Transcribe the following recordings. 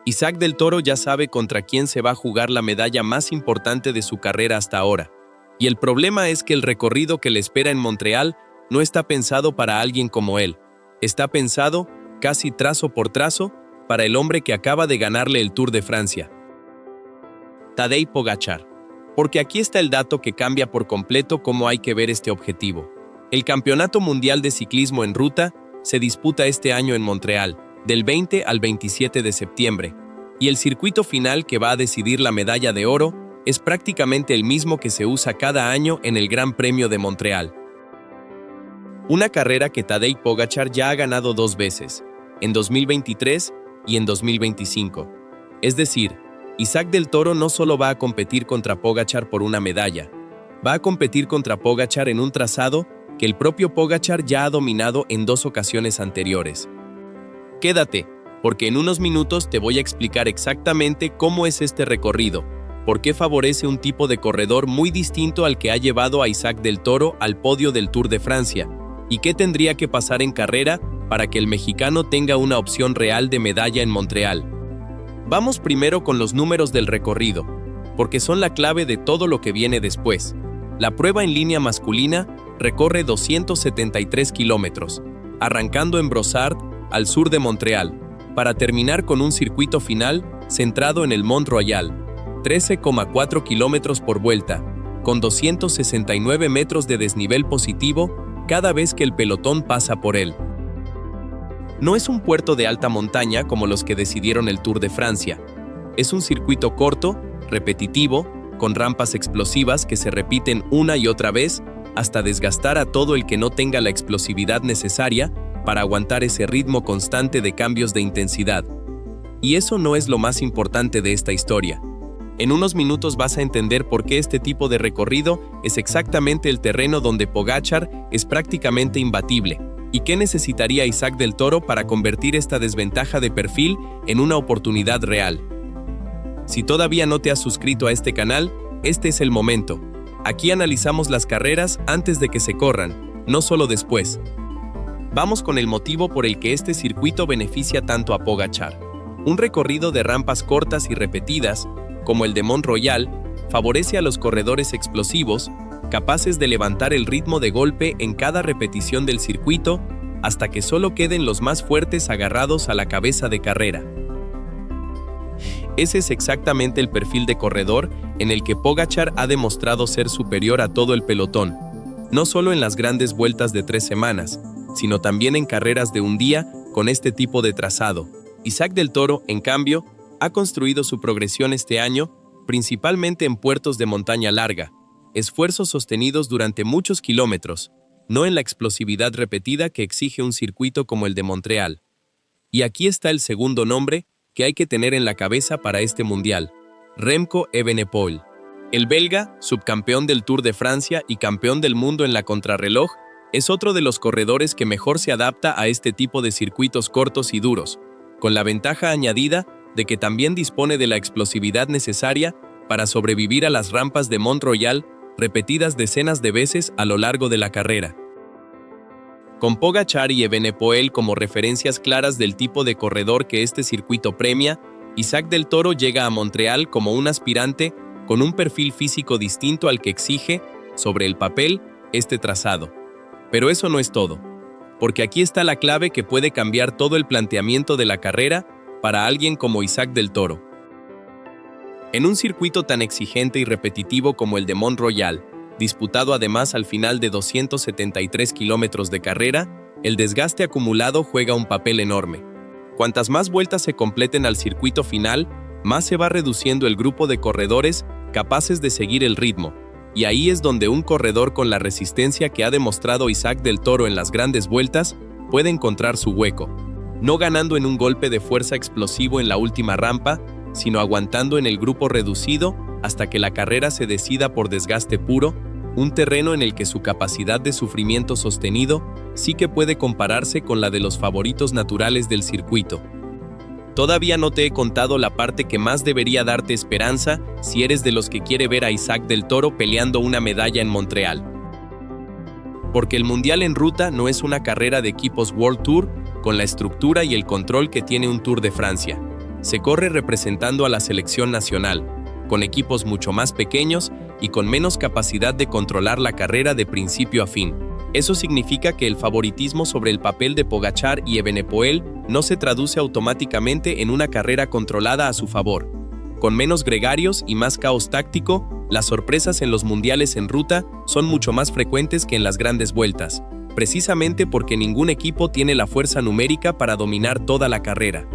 Isaac del Toro ya sabe contra quién se va a jugar la medalla más importante de su carrera hasta ahora. Y el problema es que el recorrido que le espera en Montreal no está pensado para alguien como él. Está pensado, casi trazo por trazo, para el hombre que acaba de ganarle el Tour de Francia. Tadej Pogačar. Porque aquí está el dato que cambia por completo cómo hay que ver este objetivo. El Campeonato Mundial de Ciclismo en Ruta se disputa este año en Montreal, del 20 al 27 de septiembre, y el circuito final que va a decidir la medalla de oro es prácticamente el mismo que se usa cada año en el Gran Premio de Montreal. Una carrera que Tadej Pogačar ya ha ganado 2 veces, en 2023 y en 2025. Es decir, Isaac del Toro no solo va a competir contra Pogačar por una medalla, va a competir contra Pogačar en un trazado que el propio Pogačar ya ha dominado en 2 ocasiones anteriores. Quédate, porque en unos minutos te voy a explicar exactamente cómo es este recorrido, por qué favorece un tipo de corredor muy distinto al que ha llevado a Isaac del Toro al podio del Tour de Francia, y qué tendría que pasar en carrera para que el mexicano tenga una opción real de medalla en Montreal. Vamos primero con los números del recorrido, porque son la clave de todo lo que viene después. La prueba en línea masculina recorre 273 kilómetros, arrancando en Brossard, al sur de Montreal, para terminar con un circuito final centrado en el Mont Royal, 13,4 kilómetros por vuelta, con 269 metros de desnivel positivo cada vez que el pelotón pasa por él. No es un puerto de alta montaña como los que decidieron el Tour de Francia. Es un circuito corto, repetitivo, con rampas explosivas que se repiten una y otra vez hasta desgastar a todo el que no tenga la explosividad necesaria para aguantar ese ritmo constante de cambios de intensidad. Y eso no es lo más importante de esta historia. En unos minutos vas a entender por qué este tipo de recorrido es exactamente el terreno donde Pogačar es prácticamente imbatible, y qué necesitaría Isaac del Toro para convertir esta desventaja de perfil en una oportunidad real. Si todavía no te has suscrito a este canal, este es el momento. Aquí analizamos las carreras antes de que se corran, no solo después. Vamos con el motivo por el que este circuito beneficia tanto a Pogačar. Un recorrido de rampas cortas y repetidas, como el de Mont Royal, favorece a los corredores explosivos, capaces de levantar el ritmo de golpe en cada repetición del circuito hasta que solo queden los más fuertes agarrados a la cabeza de carrera. Ese es exactamente el perfil de corredor en el que Pogačar ha demostrado ser superior a todo el pelotón, no solo en las grandes vueltas de 3 semanas, sino también en carreras de un día con este tipo de trazado. Isaac del Toro, en cambio, ha construido su progresión este año principalmente en puertos de montaña larga, esfuerzos sostenidos durante muchos kilómetros, no en la explosividad repetida que exige un circuito como el de Montreal. Y aquí está el segundo nombre que hay que tener en la cabeza para este mundial: Remco Evenepoel. El belga, subcampeón del Tour de Francia y campeón del mundo en la contrarreloj, es otro de los corredores que mejor se adapta a este tipo de circuitos cortos y duros, con la ventaja añadida de que también dispone de la explosividad necesaria para sobrevivir a las rampas de Mont Royal repetidas decenas de veces a lo largo de la carrera. Con Pogačar y Evenepoel como referencias claras del tipo de corredor que este circuito premia, Isaac del Toro llega a Montreal como un aspirante con un perfil físico distinto al que exige, sobre el papel, este trazado. Pero eso no es todo, porque aquí está la clave que puede cambiar todo el planteamiento de la carrera para alguien como Isaac del Toro. En un circuito tan exigente y repetitivo como el de Mont Royal, disputado además al final de 273 kilómetros de carrera, el desgaste acumulado juega un papel enorme. Cuantas más vueltas se completen al circuito final, más se va reduciendo el grupo de corredores capaces de seguir el ritmo, y ahí es donde un corredor con la resistencia que ha demostrado Isaac del Toro en las grandes vueltas puede encontrar su hueco, no ganando en un golpe de fuerza explosivo en la última rampa, sino aguantando en el grupo reducido hasta que la carrera se decida por desgaste puro, un terreno en el que su capacidad de sufrimiento sostenido sí que puede compararse con la de los favoritos naturales del circuito. Todavía no te he contado la parte que más debería darte esperanza si eres de los que quiere ver a Isaac del Toro peleando una medalla en Montreal. Porque el Mundial en Ruta no es una carrera de equipos World Tour con la estructura y el control que tiene un Tour de Francia, se corre representando a la selección nacional, con equipos mucho más pequeños y con menos capacidad de controlar la carrera de principio a fin. Eso significa que el favoritismo sobre el papel de Pogačar y Evenepoel no se traduce automáticamente en una carrera controlada a su favor. Con menos gregarios y más caos táctico, las sorpresas en los mundiales en ruta son mucho más frecuentes que en las grandes vueltas, precisamente porque ningún equipo tiene la fuerza numérica para dominar toda la carrera.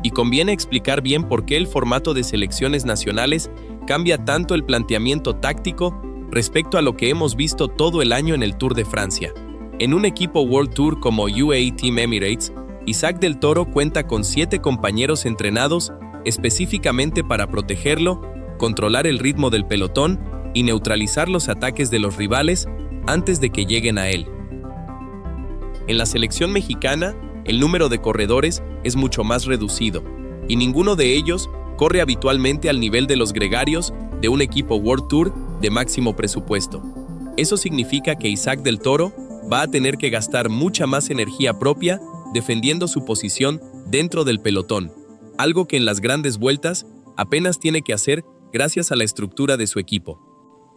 Y conviene explicar bien por qué el formato de selecciones nacionales cambia tanto el planteamiento táctico respecto a lo que hemos visto todo el año en el Tour de Francia. En un equipo World Tour como UAE Team Emirates, Isaac del Toro cuenta con 7 compañeros entrenados específicamente para protegerlo, controlar el ritmo del pelotón y neutralizar los ataques de los rivales antes de que lleguen a él. En la selección mexicana, el número de corredores es mucho más reducido, y ninguno de ellos corre habitualmente al nivel de los gregarios de un equipo World Tour de máximo presupuesto. Eso significa que Isaac del Toro va a tener que gastar mucha más energía propia defendiendo su posición dentro del pelotón, algo que en las grandes vueltas apenas tiene que hacer gracias a la estructura de su equipo.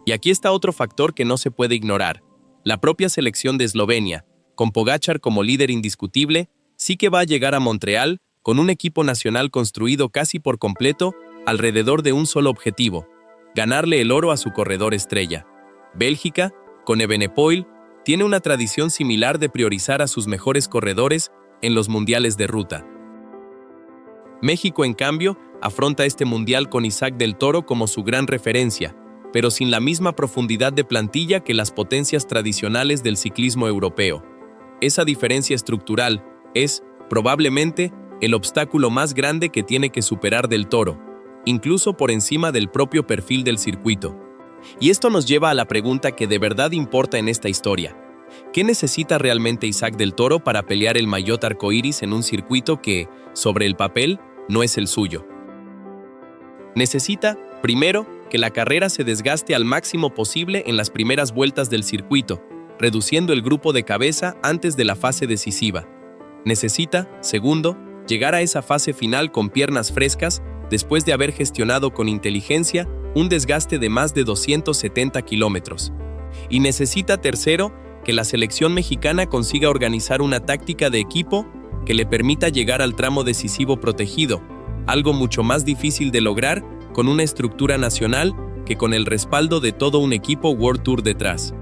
Y aquí está otro factor que no se puede ignorar. La propia selección de Eslovenia, con Pogačar como líder indiscutible, sí que va a llegar a Montreal con un equipo nacional construido casi por completo alrededor de un solo objetivo: ganarle el oro a su corredor estrella. Bélgica, con Evenepoel, tiene una tradición similar de priorizar a sus mejores corredores en los mundiales de ruta. México, en cambio, afronta este mundial con Isaac del Toro como su gran referencia, pero sin la misma profundidad de plantilla que las potencias tradicionales del ciclismo europeo. Esa diferencia estructural es, probablemente, el obstáculo más grande que tiene que superar del Toro, incluso por encima del propio perfil del circuito. Y esto nos lleva a la pregunta que de verdad importa en esta historia. ¿Qué necesita realmente Isaac del Toro para pelear el maillot arcoíris en un circuito que, sobre el papel, no es el suyo? Necesita, primero, que la carrera se desgaste al máximo posible en las primeras vueltas del circuito, reduciendo el grupo de cabeza antes de la fase decisiva. Necesita, segundo, llegar a esa fase final con piernas frescas después de haber gestionado con inteligencia un desgaste de más de 270 kilómetros. Y necesita, tercero, que la selección mexicana consiga organizar una táctica de equipo que le permita llegar al tramo decisivo protegido, algo mucho más difícil de lograr con una estructura nacional que con el respaldo de todo un equipo World Tour detrás.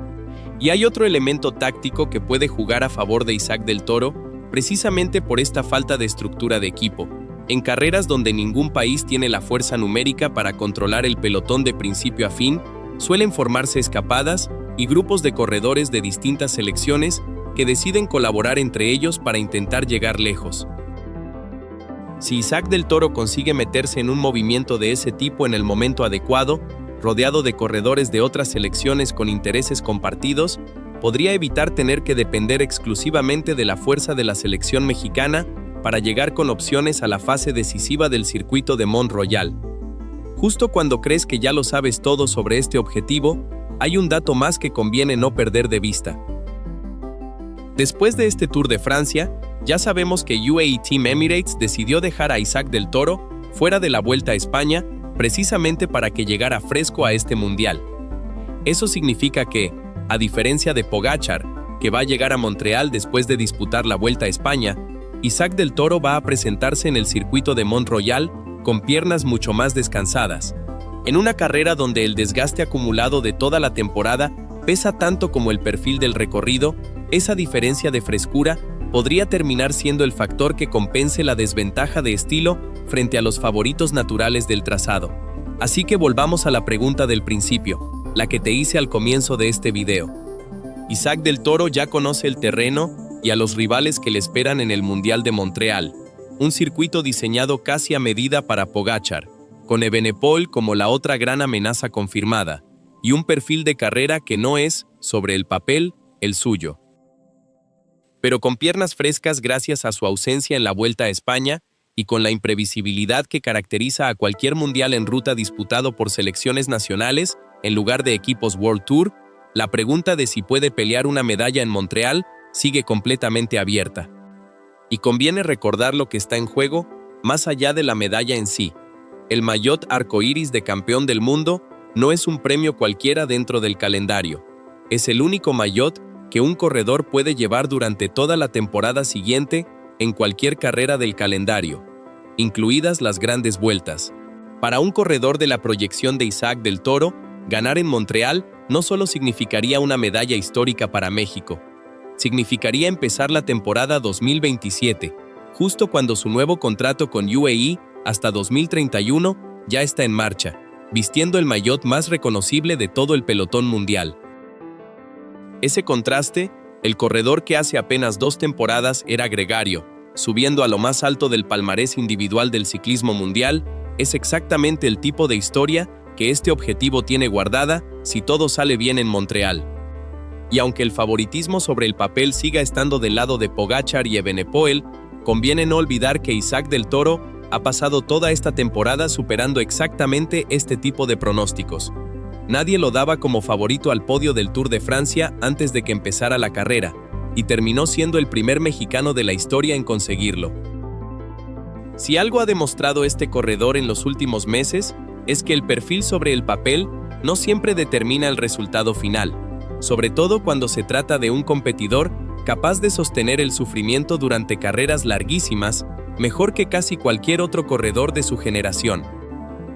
Y hay otro elemento táctico que puede jugar a favor de Isaac del Toro, precisamente por esta falta de estructura de equipo. En carreras donde ningún país tiene la fuerza numérica para controlar el pelotón de principio a fin, suelen formarse escapadas y grupos de corredores de distintas selecciones que deciden colaborar entre ellos para intentar llegar lejos. Si Isaac del Toro consigue meterse en un movimiento de ese tipo en el momento adecuado, rodeado de corredores de otras selecciones con intereses compartidos, podría evitar tener que depender exclusivamente de la fuerza de la selección mexicana para llegar con opciones a la fase decisiva del circuito de Mont-Royal. Justo cuando crees que ya lo sabes todo sobre este objetivo, hay un dato más que conviene no perder de vista. Después de este Tour de Francia, ya sabemos que UAE Team Emirates decidió dejar a Isaac del Toro fuera de la Vuelta a España precisamente para que llegara fresco a este mundial. Eso significa que, a diferencia de Pogačar, que va a llegar a Montreal después de disputar la Vuelta a España, Isaac del Toro va a presentarse en el circuito de Mont-Royal con piernas mucho más descansadas, en una carrera donde el desgaste acumulado de toda la temporada pesa tanto como el perfil del recorrido. Esa diferencia de frescura podría terminar siendo el factor que compense la desventaja de estilo frente a los favoritos naturales del trazado. Así que volvamos a la pregunta del principio, la que te hice al comienzo de este video. Isaac del Toro ya conoce el terreno y a los rivales que le esperan en el Mundial de Montreal, un circuito diseñado casi a medida para Pogačar, con Evenepoel como la otra gran amenaza confirmada, y un perfil de carrera que no es, sobre el papel, el suyo. Pero con piernas frescas gracias a su ausencia en la Vuelta a España y con la imprevisibilidad que caracteriza a cualquier mundial en ruta disputado por selecciones nacionales en lugar de equipos World Tour, la pregunta de si puede pelear una medalla en Montreal sigue completamente abierta. Y conviene recordar lo que está en juego, Más allá de la medalla en sí, el maillot arcoíris de campeón del mundo no es un premio cualquiera dentro del calendario. Es el único maillot que un corredor puede llevar durante toda la temporada siguiente en cualquier carrera del calendario, incluidas las grandes vueltas. Para un corredor de la proyección de Isaac del Toro, ganar en Montreal no solo significaría una medalla histórica para México, significaría empezar la temporada 2027, justo cuando su nuevo contrato con UAE hasta 2031 ya está en marcha, vistiendo el maillot más reconocible de todo el pelotón mundial. Ese contraste, el corredor que hace apenas 2 temporadas era gregario, subiendo a lo más alto del palmarés individual del ciclismo mundial, es exactamente el tipo de historia que este objetivo tiene guardada si todo sale bien en Montreal. Y aunque el favoritismo sobre el papel siga estando del lado de Pogačar y Evenepoel, conviene no olvidar que Isaac del Toro ha pasado toda esta temporada superando exactamente este tipo de pronósticos. Nadie lo daba como favorito al podio del Tour de Francia antes de que empezara la carrera, y terminó siendo el primer mexicano de la historia en conseguirlo. Si algo ha demostrado este corredor en los últimos meses, es que el perfil sobre el papel no siempre determina el resultado final, sobre todo cuando se trata de un competidor capaz de sostener el sufrimiento durante carreras larguísimas, mejor que casi cualquier otro corredor de su generación.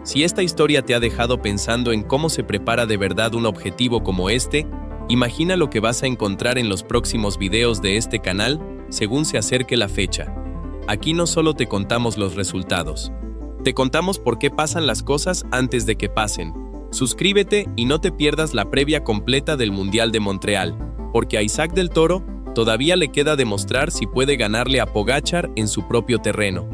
Si esta historia te ha dejado pensando en cómo se prepara de verdad un objetivo como este, imagina lo que vas a encontrar en los próximos videos de este canal según se acerque la fecha. Aquí no solo te contamos los resultados, te contamos por qué pasan las cosas antes de que pasen. Suscríbete y no te pierdas la previa completa del Mundial de Montreal, porque a Isaac del Toro todavía le queda demostrar si puede ganarle a Pogačar en su propio terreno.